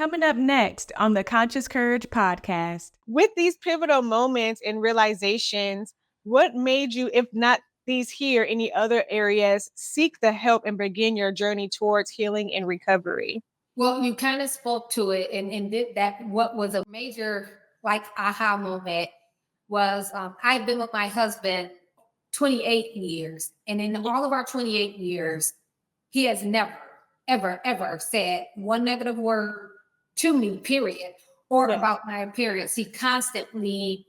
Coming up next on the Conscious Courage podcast. With these pivotal moments and realizations, what made you, if not these here, any other areas, seek the help and begin your journey towards healing and recovery? Well, you kind of spoke to it, and did that. What was a major aha moment was I've been with my husband 28 years, and in all of our 28 years, he has never, ever, ever said one negative word to me, period, or about my appearance. He constantly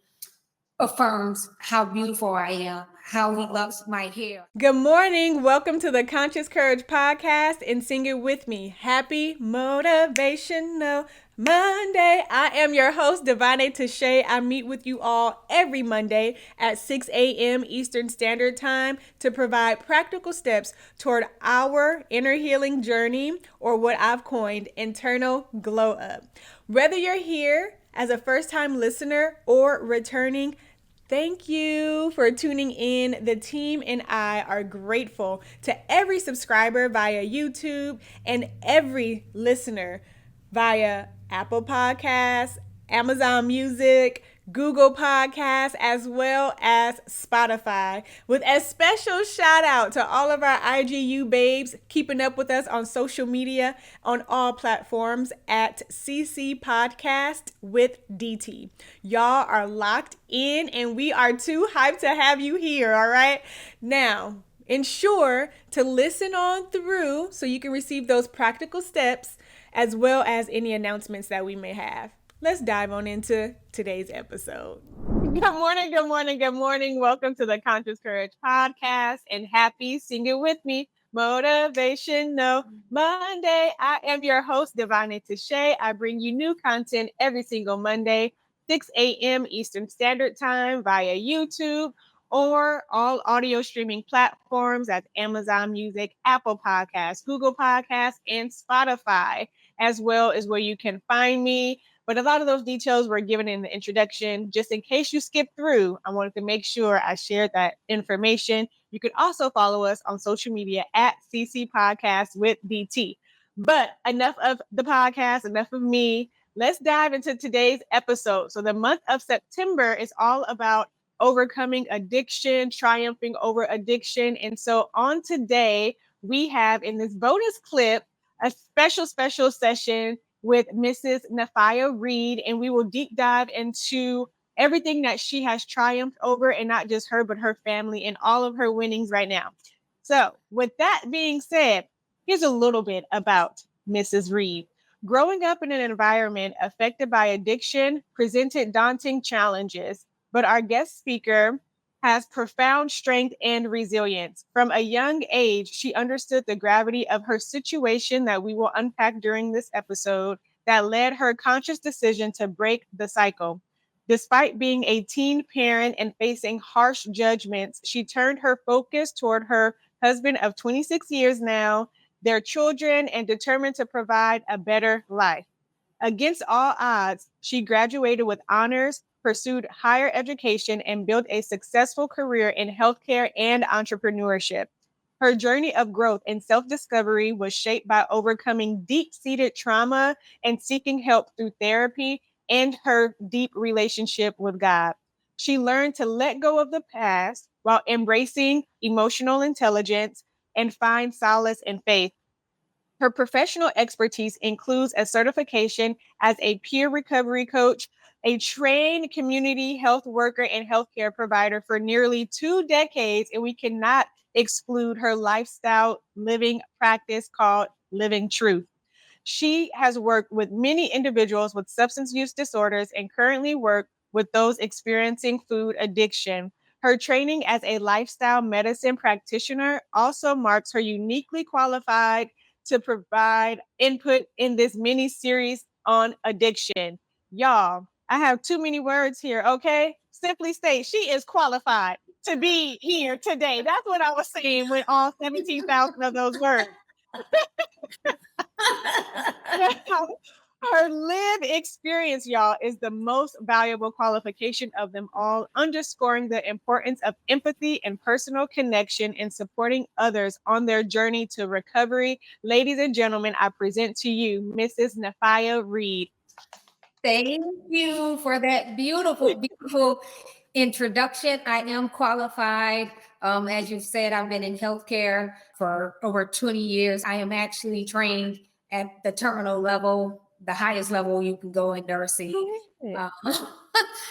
affirms how beautiful I am, how he loves my hair. Good morning. Welcome to the Conscious Courage podcast and sing it with me. Happy Motivational Monday. I am your host, Davone'a. I meet with you all every Monday at 6 a.m. Eastern Standard Time to provide practical steps toward our inner healing journey, or what I've coined internal glow up. Whether you're here as a first-time listener or returning, thank you for tuning in. The team and I are grateful to every subscriber via YouTube and every listener via Apple Podcasts, Amazon Music, Google Podcasts, as well as Spotify. With a special shout out to all of our IGU babes keeping up with us on social media on all platforms at CC Podcast with DT. Y'all are locked in and we are too hyped to have you here, all right? Now, ensure to listen on through so you can receive those practical steps as well as any announcements that we may have. Let's dive on into today's episode. Good morning, good morning, good morning. Welcome to the Conscious Courage podcast and happy Sing It With Me Motivational Monday. I am your host, Davone'a. I bring you new content every single Monday, 6 a.m. Eastern Standard Time via YouTube or all audio streaming platforms at Amazon Music, Apple Podcasts, Google Podcasts, and Spotify, as well as where you can find me. But a lot of those details were given in the introduction. Just in case you skipped through, I wanted to make sure I shared that information. You can also follow us on social media at CC Podcast with DT. But enough of the podcast, enough of me. Let's dive into today's episode. So the month of September is all about overcoming addiction, triumphing over addiction. And so on today, we have in this bonus clip a special session with Mrs. Nifiah Reed, and we will deep dive into everything that she has triumphed over, and not just her, but her family and all of her winnings right now. So with that being said, here's a little bit about Mrs. Reed. Growing up in an environment affected by addiction presented daunting challenges, but our guest speaker has profound strength and resilience. From a young age, she understood the gravity of her situation that we will unpack during this episode that led her conscious decision to break the cycle. Despite being a teen parent and facing harsh judgments, she turned her focus toward her husband of 26 years now, their children, and determined to provide a better life. Against all odds, she graduated with honors, pursued higher education, and built a successful career in healthcare and entrepreneurship. Her journey of growth and self-discovery was shaped by overcoming deep-seated trauma and seeking help through therapy and her deep relationship with God. She learned to let go of the past while embracing emotional intelligence and find solace in faith. Her professional expertise includes a certification as a peer recovery coach, a trained community health worker and healthcare provider for nearly 2 decades, and we cannot exclude her lifestyle living practice called Living Truth. She has worked with many individuals with substance use disorders and currently works with those experiencing food addiction. Her training as a lifestyle medicine practitioner also marks her uniquely qualified to provide input in this mini series on addiction. Y'all, I have too many words here, okay? Simply state, she is qualified to be here today. That's what I was saying with all 17,000 of those words. Our lived experience, y'all, is the most valuable qualification of them all, underscoring the importance of empathy and personal connection in supporting others on their journey to recovery. Ladies and gentlemen, I present to you Mrs. Nifiah Reed. Thank you for that beautiful, beautiful introduction. I am qualified. As you said, I've been in healthcare for over 20 years. I am actually trained at the terminal level, the highest level you can go in nursing. Uh,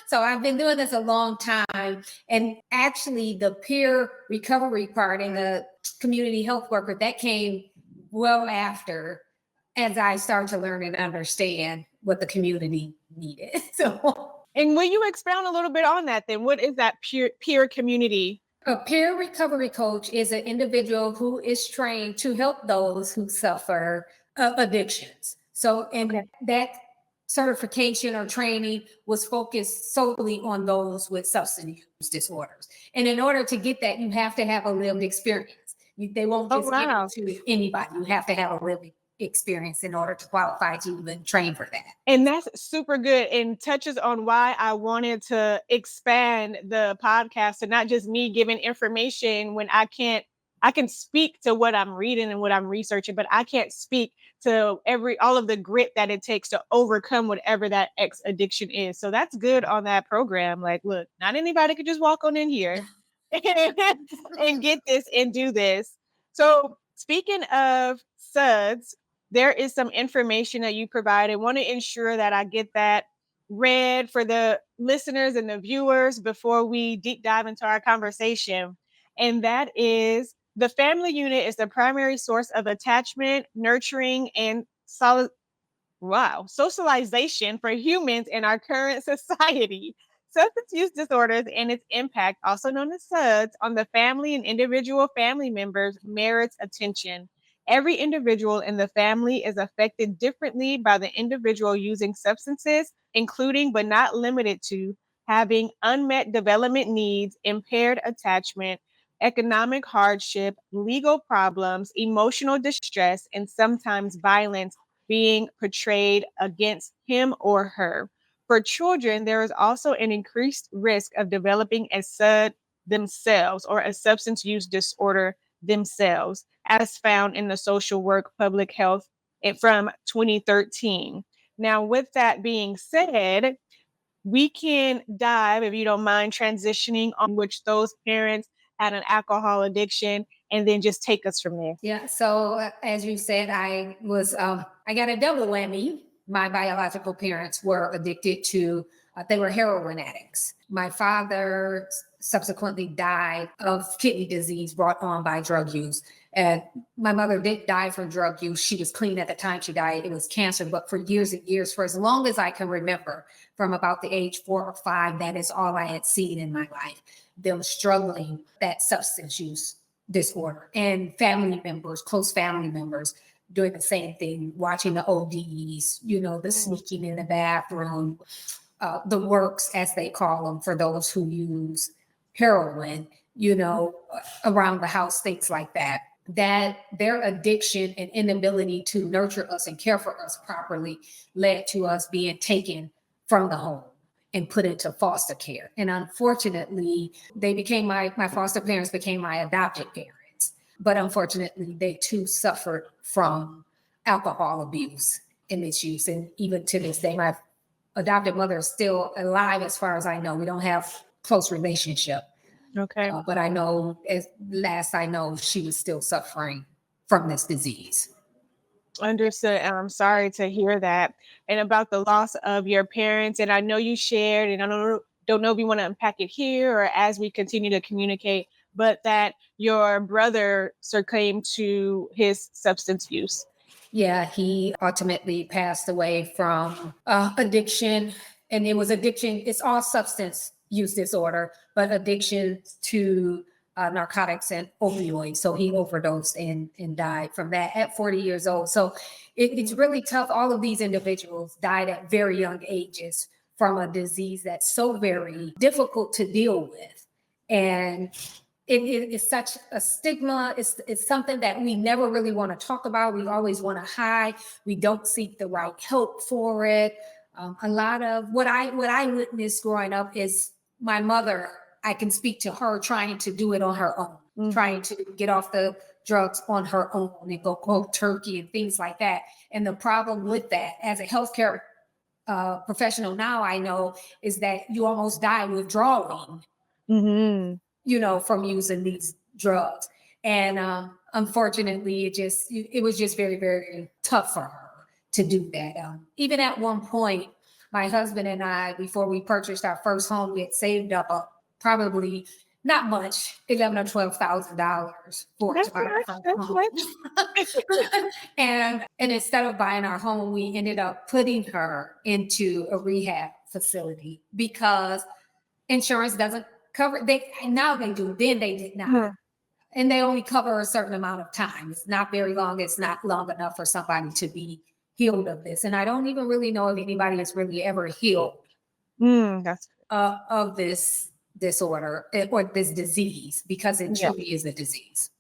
so I've been doing this a long time. And actually, the peer recovery part and the community health worker, that came well after, as I started to learn and understand what the community needed. So, and will you expound a little bit on that then? What is that peer community? a peer recovery coach is an individual who is trained to help those who suffer addictions. So, and that certification or training was focused solely on those with substance use disorders. And in order to get that, you have to have a lived experience. They won't just give it to anybody. You have to have a lived experience in order to qualify to even train for that. And that's super good and touches on why I wanted to expand the podcast to not just me giving information when I can speak to what I'm reading and what I'm researching, but I can't speak to all of the grit that it takes to overcome whatever that X addiction is. So that's good on that program. Like, look, not anybody could just walk on in here and get this and do this. So speaking of SUDS, there is some information that you provide. I want to ensure that I get that read for the listeners and the viewers before we deep dive into our conversation. And that is the family unit is the primary source of attachment, nurturing, and socialization for humans in our current society. Substance use disorders and its impact, also known as SUDS, on the family and individual family members merits attention. Every individual in the family is affected differently by the individual using substances, including but not limited to having unmet development needs, impaired attachment, economic hardship, legal problems, emotional distress, and sometimes violence being portrayed against him or her. For children, there is also an increased risk of developing a SUD themselves or a substance use disorder themselves, as found in the social work public health from 2013. Now, with that being said, we can dive, if you don't mind, transitioning on which those parents had an alcohol addiction and then just take us from there. Yeah. So as you said, I got a double whammy. My biological parents were addicted to, they were heroin addicts. My father subsequently died of kidney disease brought on by drug use. And my mother did die from drug use. She was clean at the time she died. It was cancer, but for years and years, for as long as I can remember, from about the age 4 or 5, that is all I had seen in my life, them struggling that substance use disorder, and family members, close family members doing the same thing, watching the ODs, the sneaking in the bathroom, the works, as they call them, for those who use heroin, around the house, things like that. That their addiction and inability to nurture us and care for us properly led to us being taken from the home and put into foster care. And unfortunately, my foster parents became my adopted parents. But unfortunately, they too suffered from alcohol abuse and misuse. And even to this day, my adopted mother is still alive, as far as I know. We don't have close relationship. Okay. But I know, as last I know, she was still suffering from this disease. Understood. And I'm sorry to hear that. And about the loss of your parents. And I know you shared, and I don't know if you want to unpack it here or as we continue to communicate, but that your brother succumbed to his substance use. Yeah, he ultimately passed away from addiction. And it was addiction. It's all substance use disorder, but addiction to narcotics and opioids. So he overdosed and died from that at 40 years old. So it's really tough. All of these individuals died at very young ages from a disease that's so very difficult to deal with. And it is such a stigma. It's something that we never really want to talk about. We always want to hide. We don't seek the right help for it. A lot of what I witnessed growing up is my mother. I can speak to her trying to do it on her own, trying to get off the drugs on her own and go cold turkey and things like that. And the problem with that, as a healthcare professional now, I know is that you almost die withdrawing, from using these drugs. And unfortunately, it was just very, very tough for her to do that. Even at one point, my husband and I, before we purchased our first home, we had saved up probably not much, $11,000 or $12,000 for it to buy our first home. And instead of buying our home, we ended up putting her into a rehab facility because insurance doesn't cover. Now they do. Then they did not. And they only cover a certain amount of time. It's not very long. It's not long enough for somebody to be healed of this. And I don't even really know if anybody has really ever healed of this disorder or this disease, because it truly is a disease.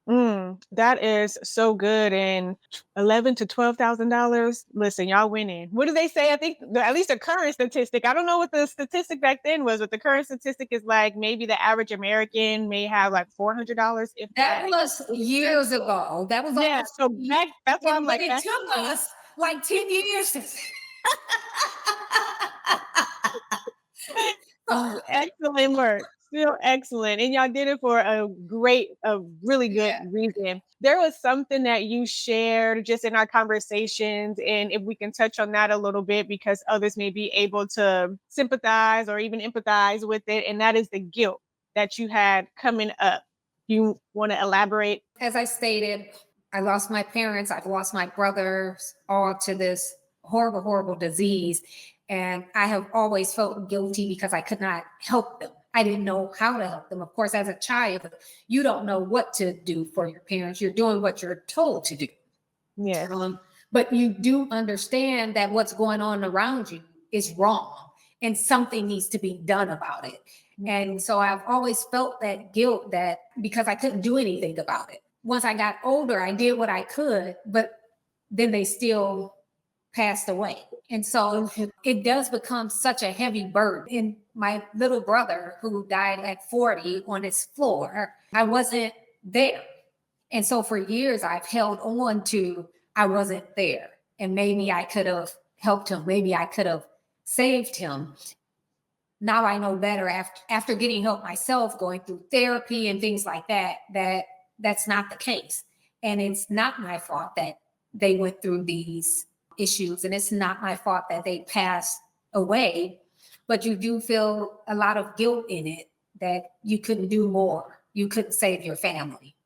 That is so good. And $11,000 to $12,000. Listen, y'all winning. What do they say? I think at least the current statistic. I don't know what the statistic back then was, but the current statistic is like maybe the average American may have like $400. If that was years ago. That was so back. That's why I'm like, it took us like 10 years. Excellent work. Still excellent. And y'all did it for a really good reason. There was something that you shared just in our conversations. And if we can touch on that a little bit, because others may be able to sympathize or even empathize with it. And that is the guilt that you had coming up. You want to elaborate? As I stated, I lost my parents. I've lost my brothers, all to this horrible, horrible disease. And I have always felt guilty because I could not help them. I didn't know how to help them. Of course, as a child, you don't know what to do for your parents. You're doing what you're told to do. Yeah. But you do understand that what's going on around you is wrong and something needs to be done about it. And so I've always felt that guilt that because I couldn't do anything about it. Once I got older, I did what I could, but then they still passed away. And so it does become such a heavy burden. And my little brother, who died at 40 on his floor, I wasn't there. And so for years, I've held on to, I wasn't there. And maybe I could have helped him. Maybe I could have saved him. Now I know better after getting help myself, going through therapy and things like that, that's not the case. And it's not my fault that they went through these issues. And it's not my fault that they passed away, but you do feel a lot of guilt in it that you couldn't do more. You couldn't save your family.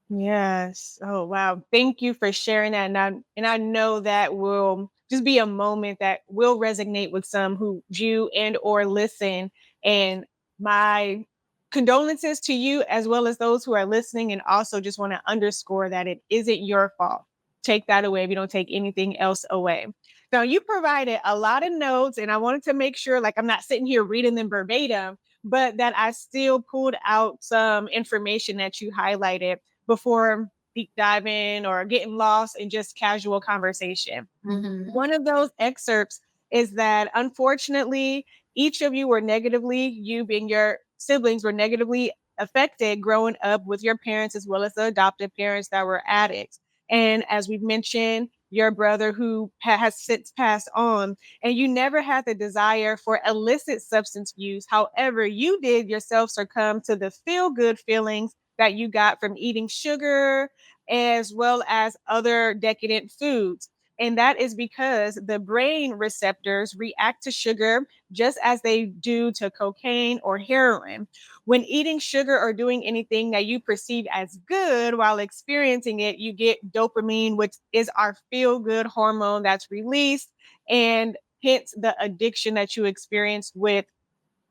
Yes. Oh, wow. Thank you for sharing that. And I know that will just be a moment that will resonate with some who view and or listen. And my condolences to you, as well as those who are listening. And also just want to underscore that it isn't your fault. Take that away if you don't take anything else away. Now, you provided a lot of notes, and I wanted to make sure, like, I'm not sitting here reading them verbatim, but that I still pulled out some information that you highlighted before deep diving or getting lost in just casual conversation. One of those excerpts is that, unfortunately, each of you you being your siblings, were negatively affected growing up with your parents, as well as the adoptive parents that were addicts. And as we've mentioned, your brother who has since passed on, and you never had the desire for illicit substance use. However, you did yourself succumb to the feel-good feelings that you got from eating sugar, as well as other decadent foods. And that is because the brain receptors react to sugar just as they do to cocaine or heroin. When eating sugar or doing anything that you perceive as good while experiencing it, you get dopamine, which is our feel-good hormone that's released, and hence the addiction that you experience with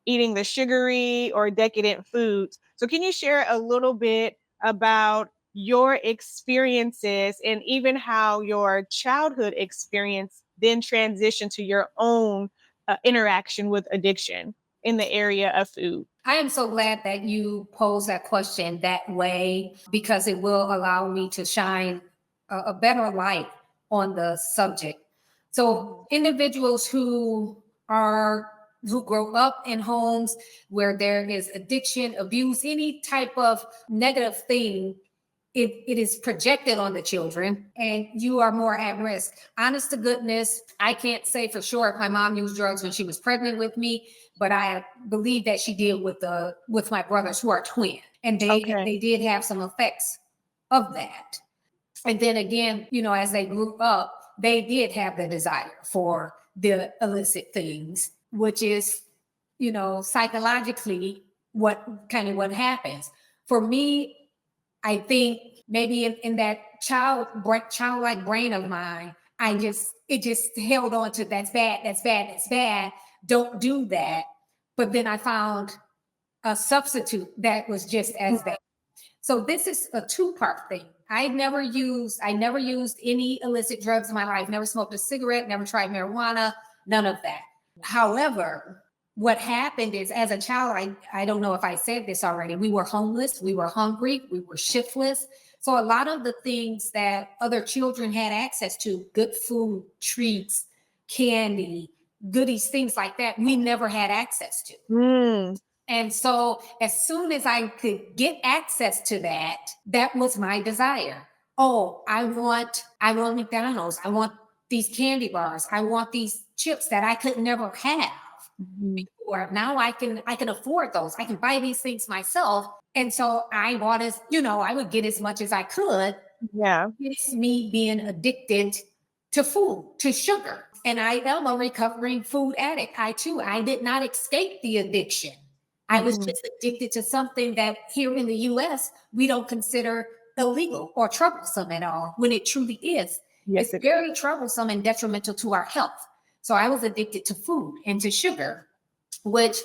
eating the sugary or decadent foods. So can you share a little bit about your experiences and even how your childhood experience then transitioned to your own interaction with addiction? in the area of food? I am so glad that you posed that question that way, because it will allow me to shine a better light on the subject. So individuals who grow up in homes where there is addiction, abuse, any type of negative thing, it is projected on the children, and you are more at risk. Honest to goodness, I can't say for sure if my mom used drugs when she was pregnant with me, but I believe that she did with my brothers, who are twins, and they did have some effects of that. And then again, as they grew up, they did have the desire for the illicit things, which is, psychologically what happens. For me, I think maybe in that childlike brain of mine, it just held on to that's bad, that's bad, that's bad. Don't do that. But then I found a substitute that was just as bad. So this is a two-part thing. I never used any illicit drugs in my life, never smoked a cigarette, never tried marijuana, none of that. However, what happened is, as a child, I don't know if I said this already, we were homeless, we were hungry, we were shiftless. So a lot of the things that other children had access to, good food, treats, candy, goodies, things like that, we never had access to. And so as soon as I could get access to that, that was my desire. Oh, I want McDonald's. I want these candy bars. I want these chips that I could never have before. Now I can afford those. I can buy these things myself. And so I bought I would get as much as I could. Yeah. It's me being addicted to food, to sugar. And I am a recovering food addict. I did not escape the addiction. I was just addicted to something that here in the US, we don't consider illegal or troublesome at all, when it truly is. Yes, it's very troublesome and detrimental to our health. So I was addicted to food and to sugar, which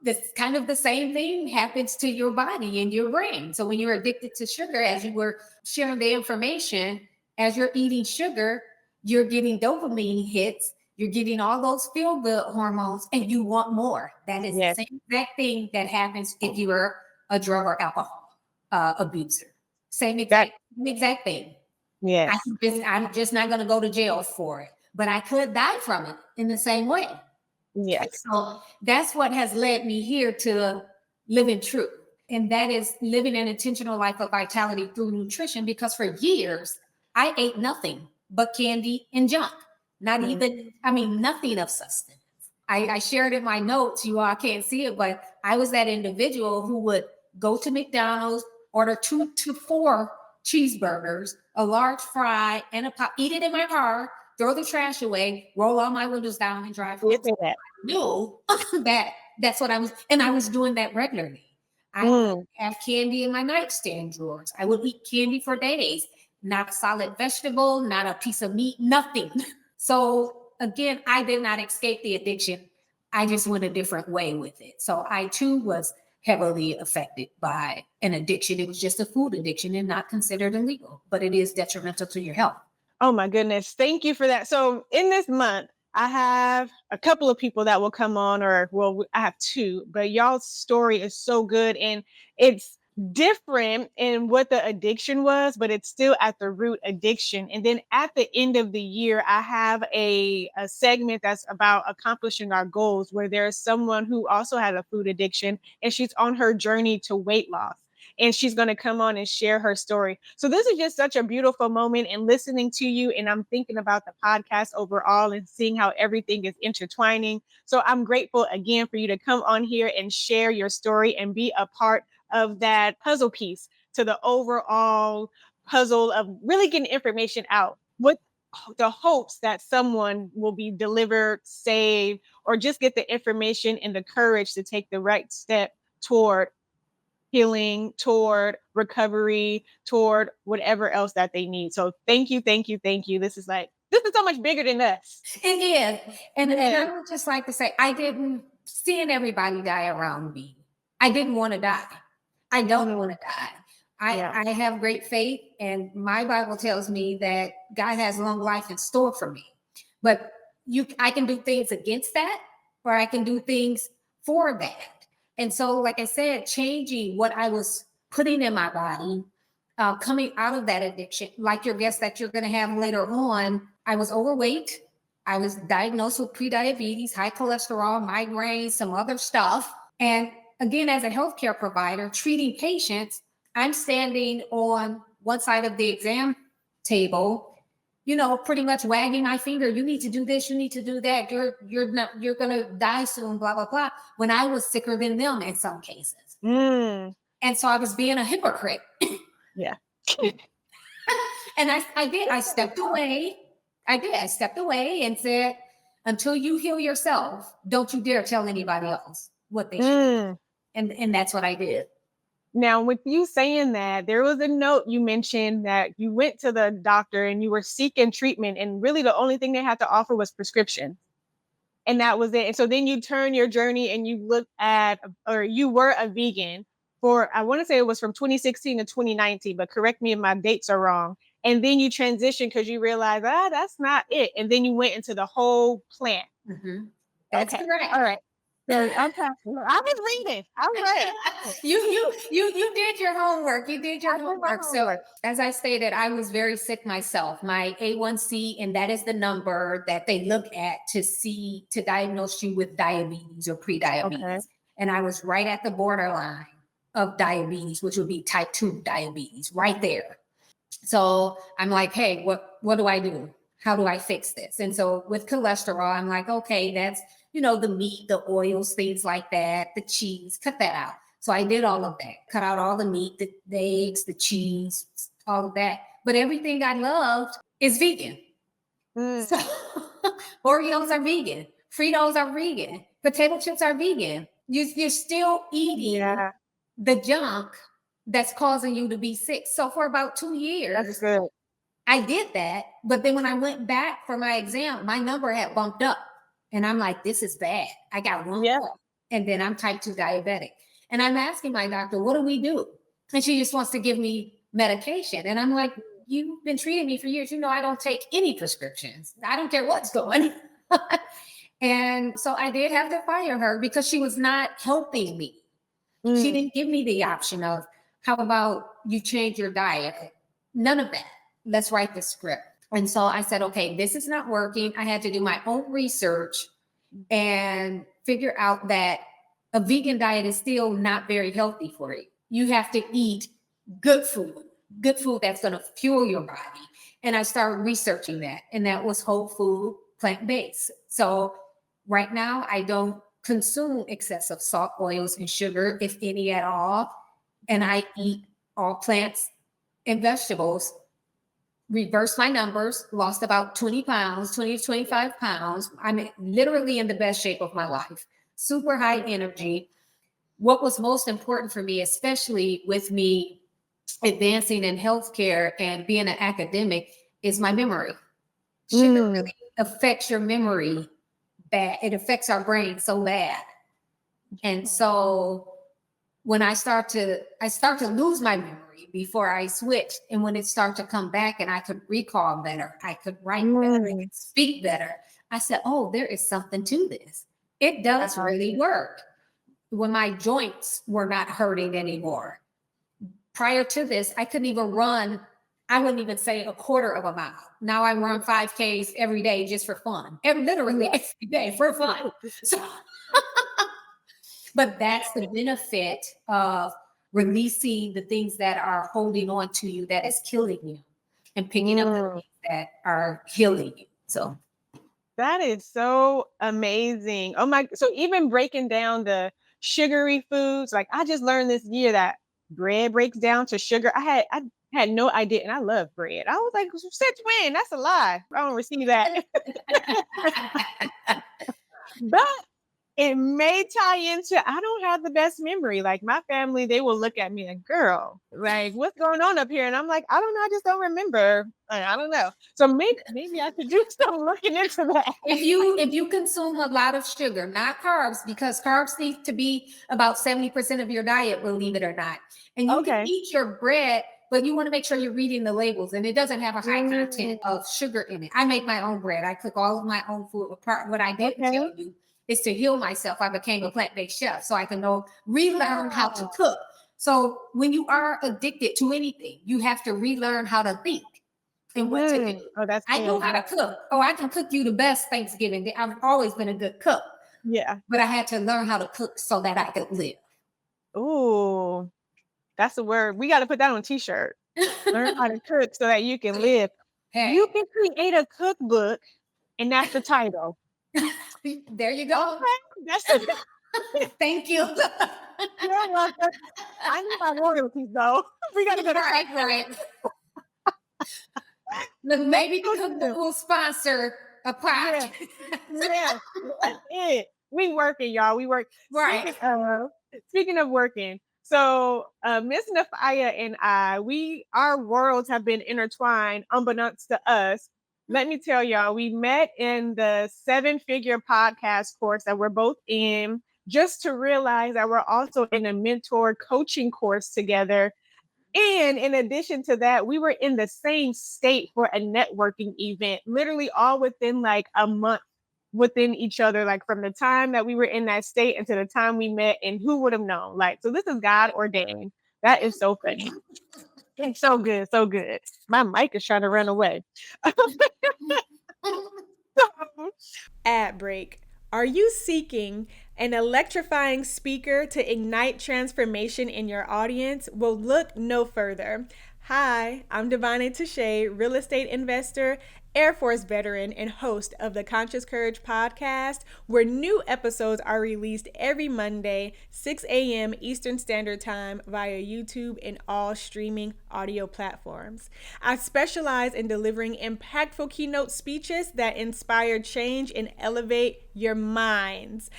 this kind of the same thing happens to your body and your brain. So when you're addicted to sugar, as you were sharing the information, as you're eating sugar, you're getting dopamine hits, you're getting all those feel-good hormones, and you want more. That is the same exact thing that happens if you are a drug or alcohol abuser. Same exact thing. Yes. I'm just not going to go to jail for it, but I could die from it in the same way. Yes. So that's what has led me here to living truth. And that is living an intentional life of vitality through nutrition, because for years, I ate nothing but candy and junk. Nothing of substance. I shared in my notes, you all can't see it, but I was that individual who would go to McDonald's, order 2 to 4 cheeseburgers, a large fry, and a pop, eat it in my car, throw the trash away, roll all my windows down, and drive home. I knew that's what I was, and I was doing that regularly. I would have candy in my nightstand drawers. I would eat candy for days. Not a solid vegetable, not a piece of meat, nothing. So again, I did not escape the addiction. I just went a different way with it. So I too was heavily affected by an addiction. It was just a food addiction and not considered illegal, but it is detrimental to your health. Oh my goodness. Thank you for that. So in this month, I have a couple of people that will come on, I have 2, but y'all's story is so good, and it's different in what the addiction was, but it's still at the root addiction. And then at the end of the year, I have a segment that's about accomplishing our goals, where there's someone who also had a food addiction, and she's on her journey to weight loss. And she's going to come on and share her story. So this is just such a beautiful moment, and listening to you, and I'm thinking about the podcast overall and seeing how everything is intertwining. So I'm grateful again for you to come on here and share your story and be a part of that puzzle piece to the overall puzzle of really getting information out with the hopes that someone will be delivered, saved, or just get the information and the courage to take the right step toward healing, toward recovery, toward whatever else that they need. So thank you, thank you, thank you. This is so much bigger than us. It is. And I would just like to say, I didn't seeing everybody die around me. I didn't want to die. I don't want to die. I have great faith, and my Bible tells me that God has long life in store for me. But I can do things against that, or I can do things for that. And so, like I said, changing what I was putting in my body, coming out of that addiction, like your guest that you're going to have later on, I was overweight. I was diagnosed with prediabetes, high cholesterol, migraines, some other stuff. And again, as a healthcare provider, treating patients, I'm standing on one side of the exam table, pretty much wagging my finger. You need to do this. You need to do that. You're going to die soon, blah, blah, blah. When I was sicker than them in some cases. Mm. And so I was being a hypocrite. Yeah. And I did. I stepped away. I stepped away and said, until you heal yourself, don't you dare tell anybody else what they should do. And that's what I did. Now, with you saying that, there was a note you mentioned that you went to the doctor and you were seeking treatment, and really the only thing they had to offer was prescription. And that was it. And so then you turn your journey and you looked at, or you were a vegan for, I want to say it was from 2016 to 2019, but correct me if my dates are wrong. And then you transitioned because you realized, that's not it. And then you went into the whole plant. Mm-hmm. That's correct. All right. So I was reading. I read. You did your homework. You did your homework. So as I stated, I was very sick myself. My A1C, and that is the number that they look at to diagnose you with diabetes or prediabetes. Okay. And I was right at the borderline of diabetes, which would be type 2 diabetes, right there. So I'm like, hey, what do I do? How do I fix this? And so with cholesterol, I'm like, okay, that's, the meat, the oils, things like that, the cheese, cut that out. So I did all of that, cut out all the meat, the eggs, the cheese, all of that. But everything I loved is vegan. So Oreos are vegan. Fritos are vegan. Potato chips are vegan. You're still eating the junk that's causing you to be sick. So for about 2 years, that's good. I did that. But then when I went back for my exam, my number had bumped up. And I'm like, this is bad. I got one. Yeah. And then I'm type 2 diabetic. And I'm asking my doctor, what do we do? And she just wants to give me medication. And I'm like, you've been treating me for years. I don't take any prescriptions. I don't care what's going on. And so I did have to fire her because she was not helping me. She didn't give me the option of, how about you change your diet? None of that. Let's write the script. And so I said, okay, this is not working. I had to do my own research and figure out that a vegan diet is still not very healthy for you. You have to eat good food that's going to fuel your body. And I started researching that. And that was whole food, plant-based. So right now, I don't consume excessive salt, oils, and sugar, if any at all. And I eat all plants and vegetables. Reversed my numbers, lost about 20 to 25 pounds. I'm literally in the best shape of my life. Super high energy. What was most important for me, especially with me advancing in healthcare and being an academic, is my memory. Sugar really affects your memory bad. It affects our brain so bad. And so when I start to lose my memory before I switched, and when it started to come back and I could recall better, I could write better, I could speak better, I said, oh, there is something to this. It does really work. When my joints were not hurting anymore. Prior to this, I couldn't even run, I wouldn't even say a quarter of a mile. Now I run 5Ks every day just for fun. Literally every day for fun. So, but that's the benefit of releasing the things that are holding on to you, that is killing you, and picking up the things that are healing you. So that is so amazing. Oh my, so even breaking down the sugary foods, like I just learned this year that bread breaks down to sugar. I had no idea, and I love bread. I was like, since when? That's a lie. I don't receive that. But it may tie into, I don't have the best memory. Like my family, they will look at me like, girl, like what's going on up here? And I'm like, I don't know. I just don't remember. I don't know. So maybe I should do some looking into that. If you consume a lot of sugar, not carbs, because carbs need to be about 70% of your diet, believe it or not. And you can eat your bread but you want to make sure you're reading the labels, and it doesn't have a high content of sugar in it. I make my own bread. I cook all of my own food. Apart, what I didn't tell you is to heal myself. I became a plant-based chef so I can relearn how to cook. So when you are addicted to anything, you have to relearn how to think and what to do. Oh, that's I know how to cook. Oh, I can cook you the best Thanksgiving. I've always been a good cook. Yeah. But I had to learn how to cook so that I could live. Ooh, that's the word. We got to put that on a t-shirt. Learn how to cook so that you can live. Hey. You can create a cookbook, and that's the title. There you go. Okay. That's it. Thank you. You're welcome. I need my royalties though. We gotta go to right. Look, maybe the cookbook will sponsor a podcast. Yeah. That's it. We working, y'all. We work. Right. Speaking of working, so Miss Nifiah and our worlds have been intertwined unbeknownst to us. Let me tell y'all, we met in the 7-figure podcast course that we're both in, just to realize that we're also in a mentor coaching course together. And in addition to that, we were in the same state for a networking event, literally all within like a month within each other, like from the time that we were in that state until the time we met. And who would have known? Like, so this is God ordained. That is so funny. It's so good. So good. My mic is trying to run away. Ad break. Are you seeking an electrifying speaker to ignite transformation in your audience? Well, look no further. Hi, I'm Davone'a Touche, real estate investor, Air Force veteran, and host of the Conscious Courage podcast, where new episodes are released every Monday, 6 a.m. Eastern Standard Time via YouTube and all streaming audio platforms. I specialize in delivering impactful keynote speeches that inspire change and elevate your minds.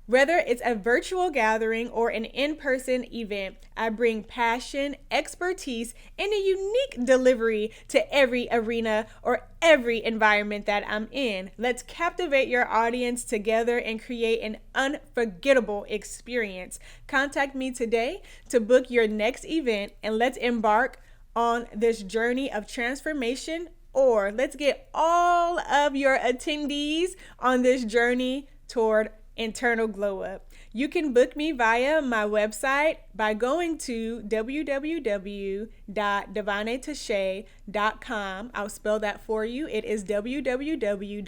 Whether it's a virtual gathering or an in-person event, I bring passion, expertise, and a unique delivery to every arena or every environment that I'm in. Let's captivate your audience together and create an unforgettable experience. Contact me today to book your next event, and let's embark on this journey of transformation, or let's get all of your attendees on this journey toward internal glow up. You can book me via my website by going to www.davoneatouche.com. I'll spell that for you. It is www.DAV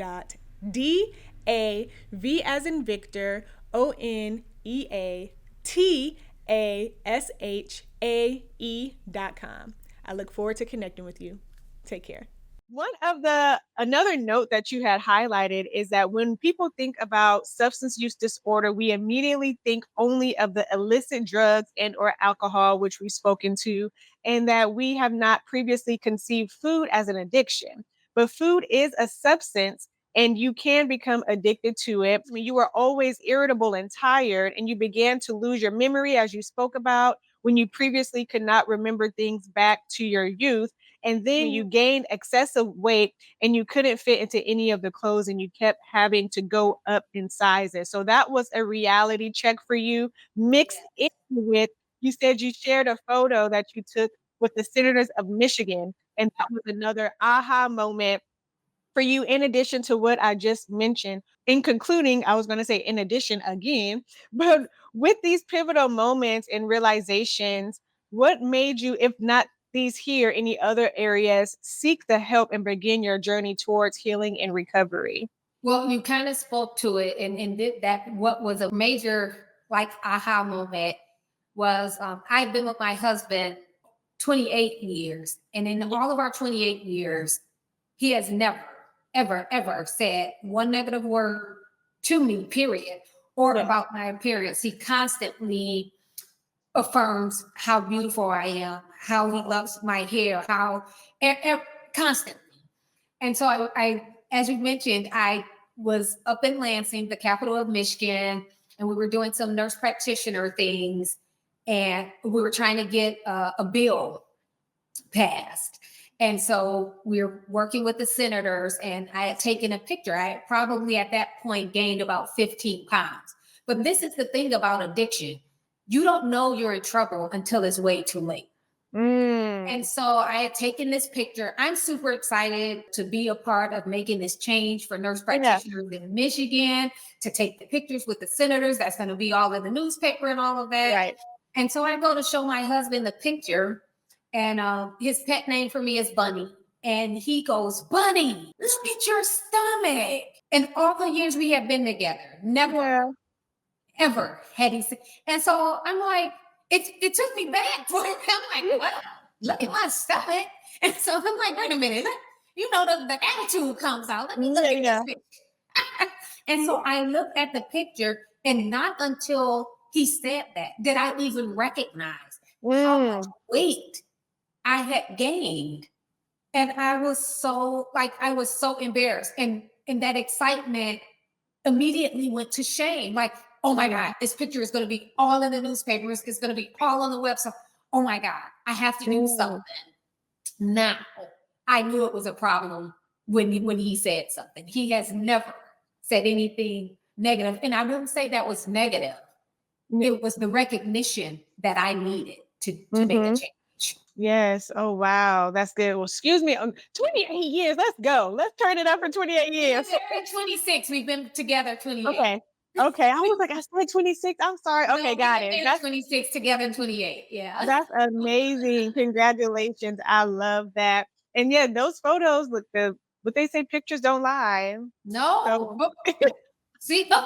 as in Victor, ONEATASHAE.com. I look forward to connecting with you. Take care. Another note that you had highlighted is that when people think about substance use disorder, we immediately think only of the illicit drugs and or alcohol, which we've spoken to, and that we have not previously conceived food as an addiction. But food is a substance, and you can become addicted to it. When you were always irritable and tired, and you began to lose your memory, as you spoke about, when you previously could not remember things back to your youth. And then you gained excessive weight and you couldn't fit into any of the clothes, and you kept having to go up in sizes. So that was a reality check for you, mixed in with, you said you shared a photo that you took with the Senators of Michigan. And that was another aha moment for you, in addition to what I just mentioned. In concluding, I was going to say in addition again, but with these pivotal moments and realizations, what made you, if not these here, any other areas, seek the help and begin your journey towards healing and recovery? Well, you kind of spoke to it, and that what was a major aha moment was I've been with my husband 28 years, and in all of our 28 years, he has never, ever said one negative word to me, period, or about my appearance. He constantly affirms how beautiful I am, how he loves my hair, how constantly. And so I, as you mentioned, I was up in Lansing, the capital of Michigan, and we were doing some nurse practitioner things, and we were trying to get a bill passed. And so we were working with the senators, and I had taken a picture. I had probably at that point gained about 15 pounds. But this is the thing about addiction. You don't know you're in trouble until it's way too late. And so I had taken this picture. I'm super excited to be a part of making this change for nurse practitioners in Michigan, to take the pictures with the senators. That's going to be all in the newspaper and all of that. Right. And so I go to show my husband the picture, and his pet name for me is Bunny. And he goes, Bunny, look at your stomach. And all the years we have been together, never, ever had he said. And so I'm like, it took me back for him. I'm like, what? Look at my stomach. And so I'm like, wait a minute. You know, the attitude comes out. Let me look at this picture. And so I looked at the picture, and not until he said that did I even recognize how much weight I had gained. And I was so embarrassed. And that excitement immediately went to shame. Like, oh my God, this picture is going to be all in the newspapers. It's going to be all on the website. Oh my God, I have to do something. Now, I knew it was a problem when he said something. He has never said anything negative. And I wouldn't say that was negative. It was the recognition that I needed to make a change. Yes. Oh, wow. That's good. Well, excuse me. 28 years. Let's go. Let's turn it up for 28 years. 26. We've been together 28. Okay. I was like, I said 26. I'm sorry. Okay, got it. That's 26 together in 28. Yeah. That's amazing. Congratulations. I love that. And yeah, those photos, look, what they say, pictures don't lie. No. So, See? you're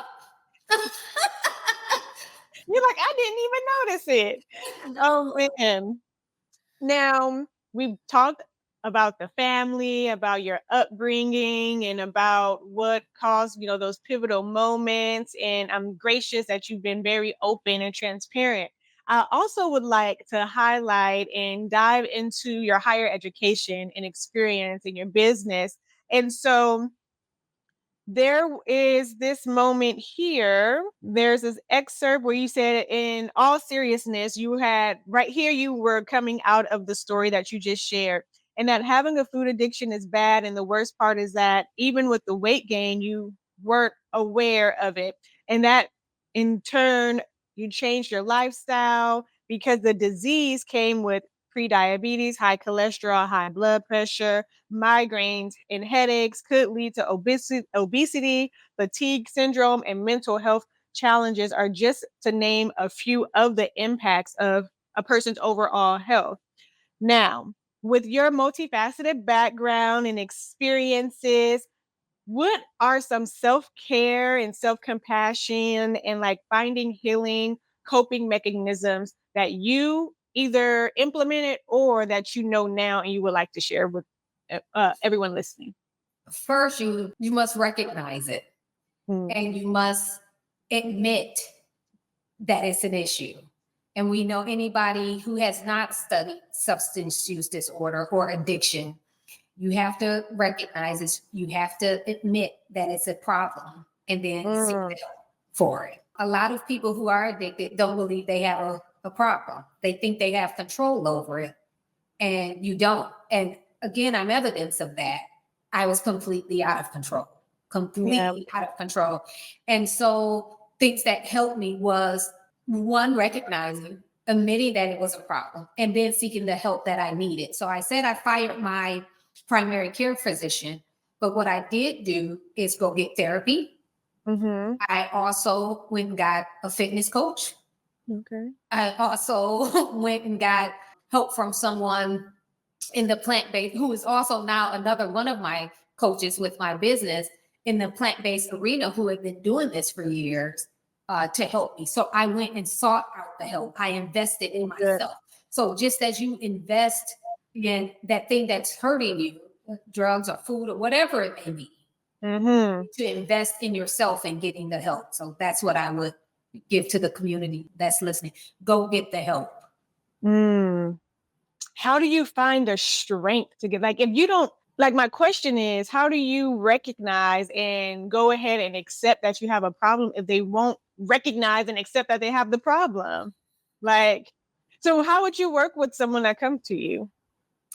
like, I didn't even notice it. Oh, man. Now, we've talked about the family, about your upbringing, and about what caused, those pivotal moments. And I'm gracious that you've been very open and transparent. I also would like to highlight and dive into your higher education and experience in your business. And so there is this moment here. There's this excerpt where you said, in all seriousness, you were coming out of the story that you just shared, and that having a food addiction is bad. And the worst part is that even with the weight gain, you weren't aware of it. And that in turn, you changed your lifestyle because the disease came with prediabetes, high cholesterol, high blood pressure, migraines, and headaches, could lead to obesity, fatigue syndrome, and mental health challenges, are just to name a few of the impacts of a person's overall health. Now, with your multifaceted background and experiences, what are some self-care and self-compassion and like finding healing coping mechanisms that you either implemented or that you know now and you would like to share with everyone listening? First, you must recognize it, and you must admit that it's an issue. And we know anybody who has not studied substance use disorder or addiction, you have to recognize it. You have to admit that it's a problem, and then seek help for it. A lot of people who are addicted don't believe they have a problem. They think they have control over it, and you don't. And again, I'm evidence of that. I was completely out of control. And so things that helped me was, one, recognizing, admitting that it was a problem, and then seeking the help that I needed. So I said I fired my primary care physician, but what I did do is go get therapy. I also went and got a fitness coach. Okay. I also went and got help from someone in the plant-based, who is also now another one of my coaches with my business in the plant-based arena, who had been doing this for years, to help me. So I went and sought out the help. I invested in myself. So just as you invest in that thing that's hurting you, drugs or food or whatever it may be, to invest in yourself and getting the help. So that's what I would give to the community that's listening. Go get the help. How do you find the strength to get, like, if you don't, like, my question is, how do you recognize and go ahead and accept that you have a problem if they won't recognize and accept that they have the problem? Like, so how would you work with someone that comes to you?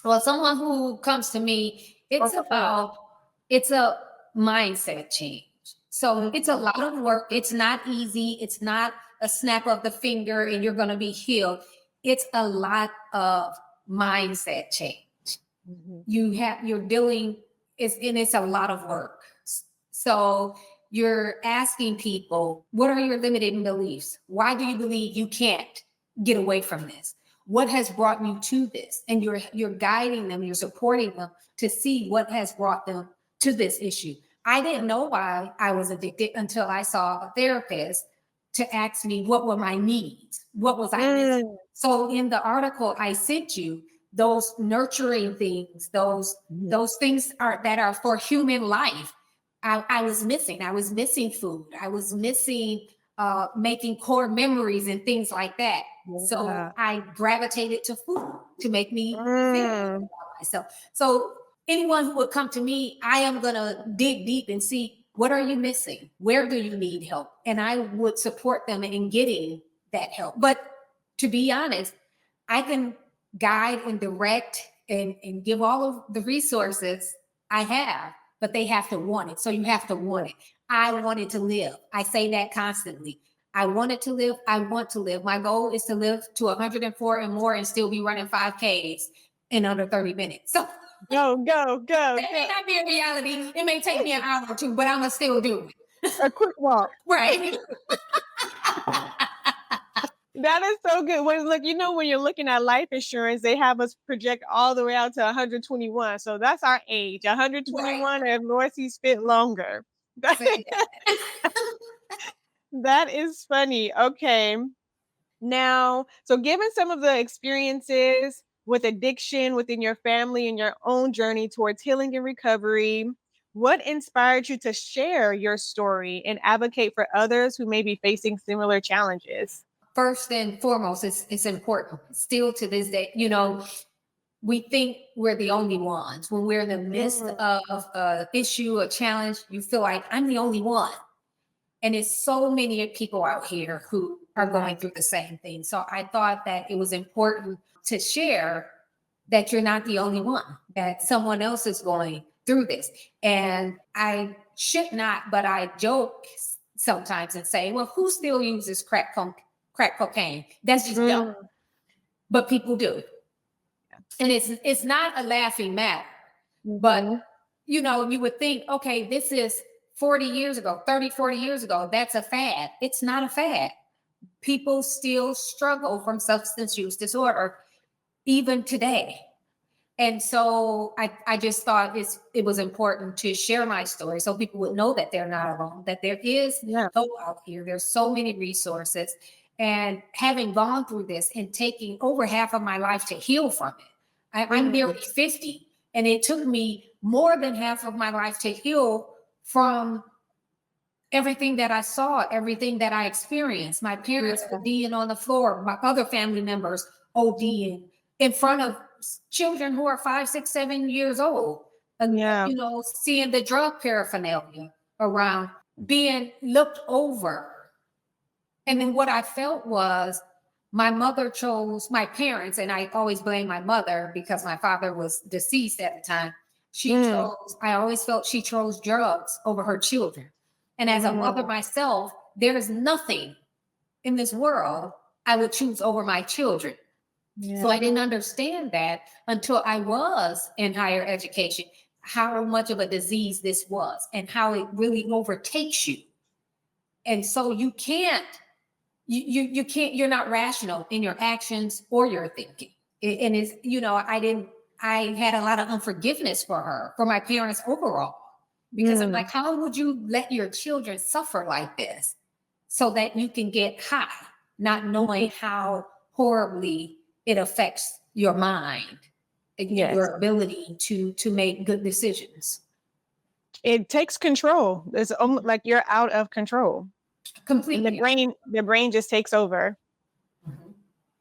Well, someone who comes to me, it's a mindset change. So it's a lot of work. It's not easy. It's not a snap of the finger and you're going to be healed. It's a lot of mindset change. Mhm. You're dealing, it's a lot of work. So you're asking people, what are your limiting beliefs? Why do you believe you can't get away from this? What has brought you to this? And you're guiding them, you're supporting them to see what has brought them to this issue. I didn't know why I was addicted until I saw a therapist to ask me what were my needs, what was I missing. So in the article I sent you, those nurturing things, those things that are for human life, I was missing. I was missing food. I was missing making core memories and things like that. So I gravitated to food to make me feel good about myself. So anyone who would come to me, I am going to dig deep and see, what are you missing? Where do you need help? And I would support them in getting that help. But to be honest, I can guide and direct and give all of the resources I have, but they have to want it. So you have to want it. I wanted to live. I say that constantly. I wanted to live. I want to live. My goal is to live to 104 and more and still be running 5Ks in under 30 minutes. So go. that may not be a reality. It may take me an hour or two, but I'm going to still do it. A quick walk. Right. That is so good. When when you're looking at life insurance, they have us project all the way out to 121. So that's our age, 121, and Lacy spent longer. That is funny. Okay. Now, so given some of the experiences with addiction within your family and your own journey towards healing and recovery, what inspired you to share your story and advocate for others who may be facing similar challenges? First and foremost, it's important still to this day. We think we're the only ones. When we're in the midst of an issue, a challenge, you feel like I'm the only one. And it's so many people out here who are going through the same thing. So I thought that it was important to share that you're not the only one, that someone else is going through this. And I should not, but I joke sometimes and say, well, who still uses crack cocaine? That's just dumb. But people do. And it's not a laughing matter. But, you would think, okay, this is 40 years ago, 30, 40 years ago, that's a fad. It's not a fad. People still struggle from substance use disorder, even today. And so I just thought it was important to share my story so people would know that they're not alone, that there is help out here. There's so many resources. And having gone through this and taking over half of my life to heal from it, I'm nearly 50, and it took me more than half of my life to heal from everything that I saw, everything that I experienced. My parents ODing on the floor, my other family members ODing in front of children who are 5, 6, 7 years old. And, seeing the drug paraphernalia around, being looked over. And then what I felt was my parents, and I always blame my mother because my father was deceased at the time. I always felt she chose drugs over her children. And as a mother myself, there is nothing in this world I would choose over my children. So I didn't understand that until I was in higher education, how much of a disease this was and how it really overtakes you. And so you can't, you're not rational in your actions or your thinking. And it's, I had a lot of unforgiveness for my parents overall, because I'm like, how would you let your children suffer like this so that you can get high, not knowing how horribly it affects your mind and your ability to make good decisions. It takes control. It's almost like you're out of control. Completely. And the brain just takes over.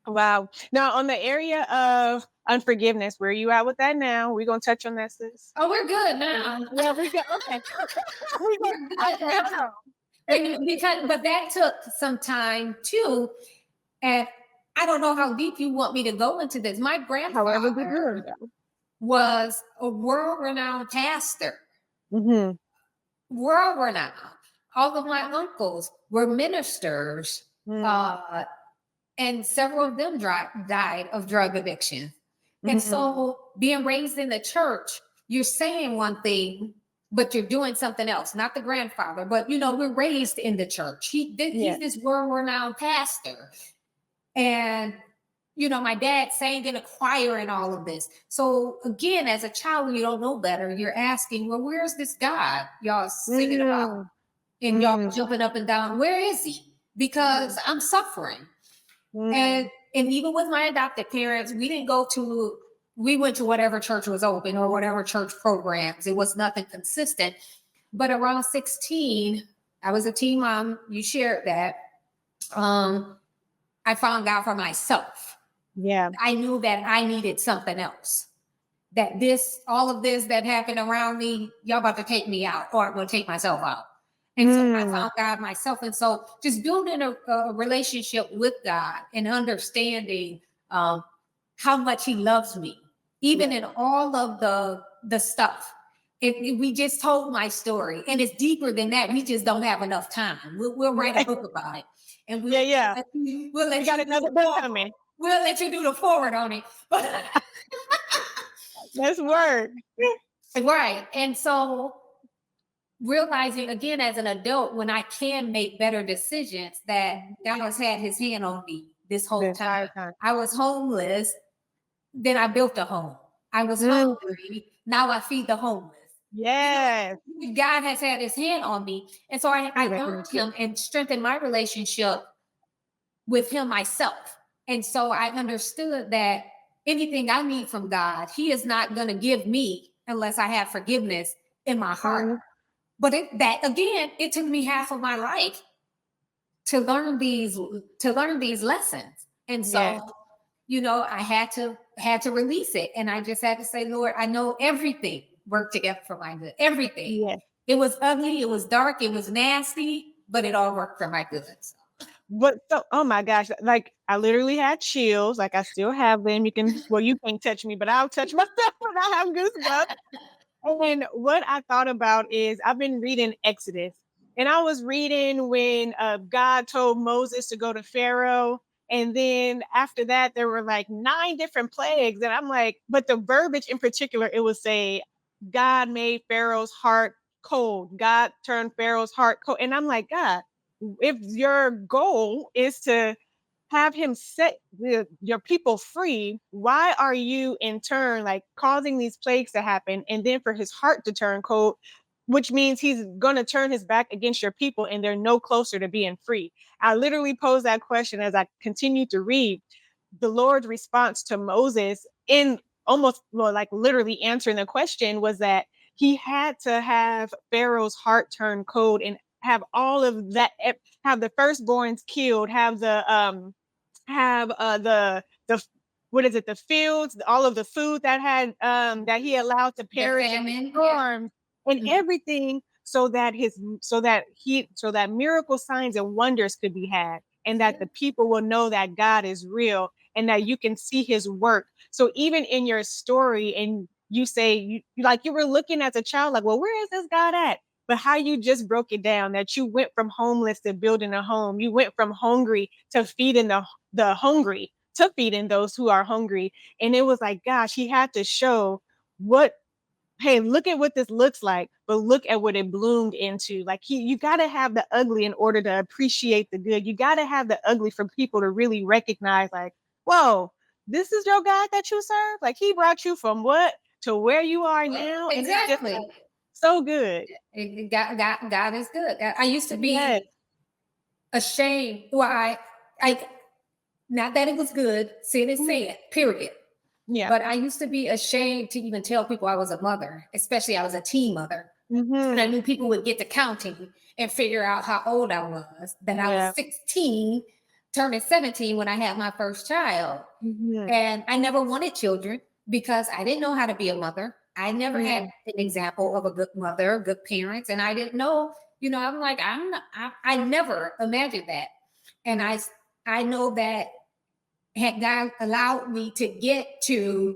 Wow. Now, on the area of unforgiveness, where are you at with that now? We're going to touch on that, sis. Oh, we're good now. Yeah, we're good. Okay. We're good now. But that took some time too. And I don't know how deep you want me to go into this. My grandfather was a world-renowned pastor. World-renowned. All of my uncles were ministers. And several of them died of drug addiction. And so being raised in the church, you're saying one thing, but you're doing something else. Not the grandfather, but we're raised in the church. He's this world-renowned pastor. And my dad sang in a choir and all of this. So again, as a child, when you don't know better, you're asking, well, where's this God y'all singing about? And y'all jumping up and down, where is he? Because I'm suffering. And even with my adopted parents, we went to whatever church was open or whatever church programs. It was nothing consistent. But around 16, I was a teen mom. You shared that. I found out for myself. Yeah. I knew that I needed something else. That all of this that happened around me, y'all about to take me out, or I'm going to take myself out. And so I found God myself. And so just building a relationship with God and understanding how much he loves me, even in all of the stuff. If we just told my story, and it's deeper than that. We just don't have enough time. We'll write a book about it. And we'll let you got another book coming. We'll let you do the forward on it. Let's work. Right. And so realizing again as an adult, when I can make better decisions, that God has had his hand on me this whole time. I was homeless. Then I built a home. I was hungry. Now I feed the homeless. Yes. God has had his hand on me. And so I learned him and strengthened my relationship with him myself. And so I understood that anything I need from God, he is not going to give me unless I have forgiveness in my heart. But it took me half of my life to learn these lessons. And so, I had to release it. And I just had to say, Lord, I know everything worked together for my good. Everything. Yes. It was ugly, it was dark, it was nasty, but it all worked for my good. But oh my gosh, like I literally had chills. Like I still have them. You can't touch me, but I'll touch myself when I have goosebumps. And what I thought about is I've been reading Exodus, and I was reading when God told Moses to go to Pharaoh. And then after that, there were like 9 different plagues. And I'm like, but the verbiage in particular, it would say, God made Pharaoh's heart cold. God turned Pharaoh's heart cold. And I'm like, God, if your goal is to have him set your people free, why are you in turn like causing these plagues to happen and then for his heart to turn cold, which means he's going to turn his back against your people and they're no closer to being free? I literally posed that question as I continued to read. The Lord's response to Moses in almost like literally answering the question was that he had to have Pharaoh's heart turn cold and have all of that, have the firstborns killed, have the what is it, the fields, all of the food that had that he allowed to perish in the storms and everything, so that miracle signs and wonders could be had, and that the people will know that God is real and that you can see his work. So even in your story, and you say you were looking as a child like, well, where is this God at? But how you just broke it down, that you went from homeless to building a home. You went from hungry to feeding the hungry, to feeding those who are hungry. And it was like, gosh, he had to show hey, look at what this looks like, but look at what it bloomed into. Like you got to have the ugly in order to appreciate the good. You got to have the ugly for people to really recognize like, whoa, this is your God that you serve? Like he brought you from what to where you are now? Exactly. And so good. God is good. I used to be ashamed. Well, I not that it was good, sin is sin, period. Yeah. But I used to be ashamed to even tell people I was a mother, especially I was a teen mother. And I knew people would get to counting and figure out how old I was. Then I was 16, turning 17 when I had my first child. And I never wanted children because I didn't know how to be a mother. I never had an example of a good mother, good parents. And I didn't know, I'm like, I never imagined that. And I know that had God allowed me to get to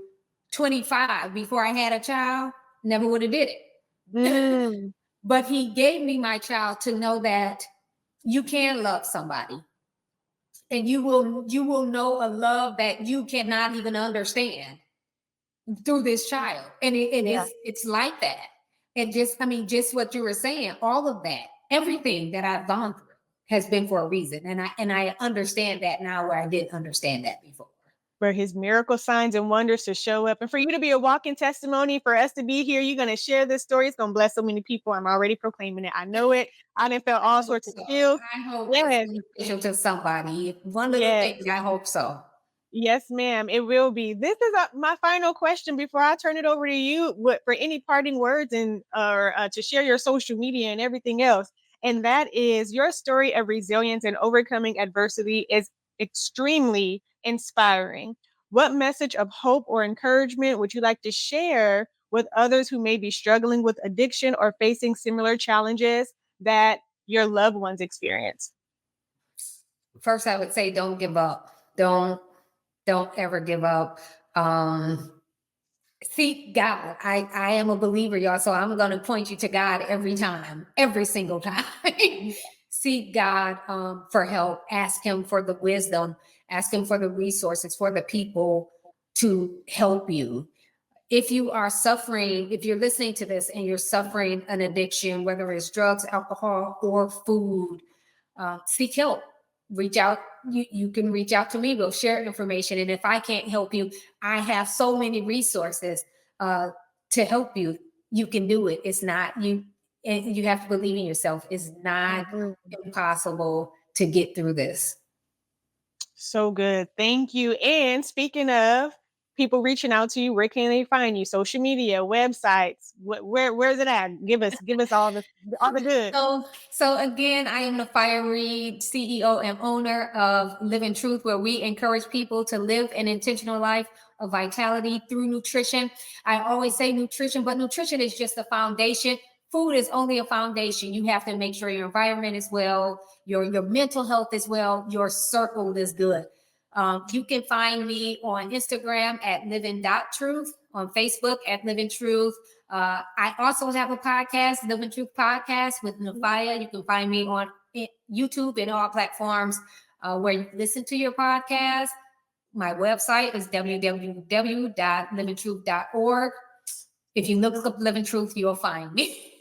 25 before I had a child, never would have did it. But he gave me my child to know that you can love somebody. And you will know a love that you cannot even understand. through this child. And it's like that. And just what you were saying, all of that, everything that I've gone through has been for a reason. And I understand that now where I didn't understand that before. For his miracle signs and wonders to show up and for you to be a walking testimony, for us to be here. You're going to share this story. It's going to bless so many people. I'm already proclaiming it. I know it. I done felt all sorts of feels. I hope Yes. it's beneficial to somebody. One little thing, I hope so. Yes, ma'am. It will be. This is my final question before I turn it over to you for any parting words and or to share your social media and everything else. And that is your story of resilience and overcoming adversity is extremely inspiring. What message of hope or encouragement would you like to share with others who may be struggling with addiction or facing similar challenges that your loved ones experience? First, I would say don't give up. Don't ever give up. Seek God. I am a believer, y'all. So I'm going to point you to God every time, every single time. Seek God for help. Ask him for the wisdom. Ask him for the resources, for the people to help you. If you are suffering, if you're listening to this and you're suffering an addiction, whether it's drugs, alcohol, or food, seek help. Reach out. You can reach out to me. We'll share information. And if I can't help you, I have so many resources to help you. You can do it. It's not you. And you have to believe in yourself. It's not impossible to get through this. So good. Thank you. And speaking of people reaching out to you, where can they find you? Social media, websites, where's it at? Give us all the good. So again, I am Nifiah Reed, CEO and owner of Live in Truth, where we encourage people to live an intentional life of vitality through nutrition. I always say nutrition, but nutrition is just the foundation. Food is only a foundation. You have to make sure your environment is well, your mental health is well, your circle is good. You can find me on Instagram at living.truth, on Facebook at Living Truth. I also have a podcast, Living Truth Podcast with Nifiah. You can find me on YouTube and all platforms where you listen to your podcast. My website is www.livingtruth.org. If you look up Living Truth, you'll find me.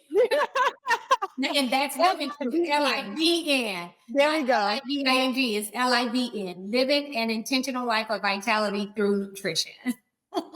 And that's Living L-I-V-N. There we go. L-I-V-I-N-G is L-I-V-N. Living an intentional life of vitality through nutrition.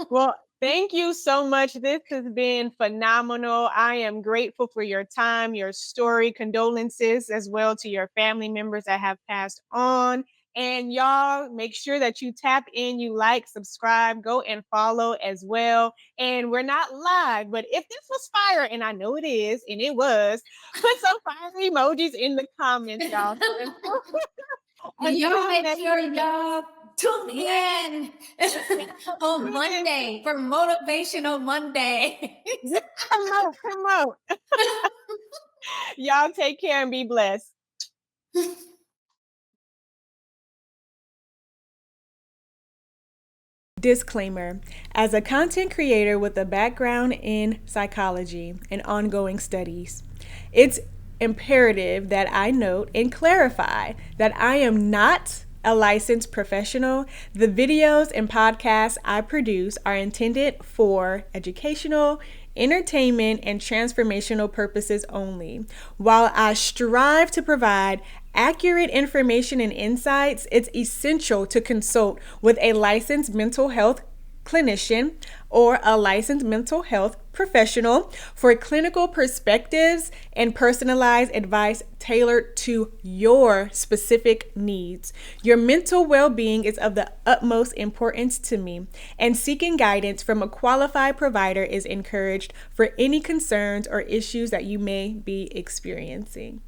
Well, thank you so much. This has been phenomenal. I am grateful for your time, your story, condolences as well to your family members that have passed on. And y'all make sure that you tap in, you like, subscribe, go and follow as well. And we're not live, but if this was fire, and I know it is, and it was, put some fire emojis in the comments, y'all. Y'all make sure y'all tune in on Monday for Motivational Monday. Come on. Y'all take care and be blessed. Disclaimer: as a content creator with a background in psychology and ongoing studies, it's imperative that I note and clarify that I am not a licensed professional. The videos and podcasts I produce are intended for educational, entertainment, and transformational purposes only. While I strive to provide accurate information and insights, it's essential to consult with a licensed mental health clinician or a licensed mental health professional for clinical perspectives and personalized advice tailored to your specific needs. Your mental well-being is of the utmost importance to me, and seeking guidance from a qualified provider is encouraged for any concerns or issues that you may be experiencing.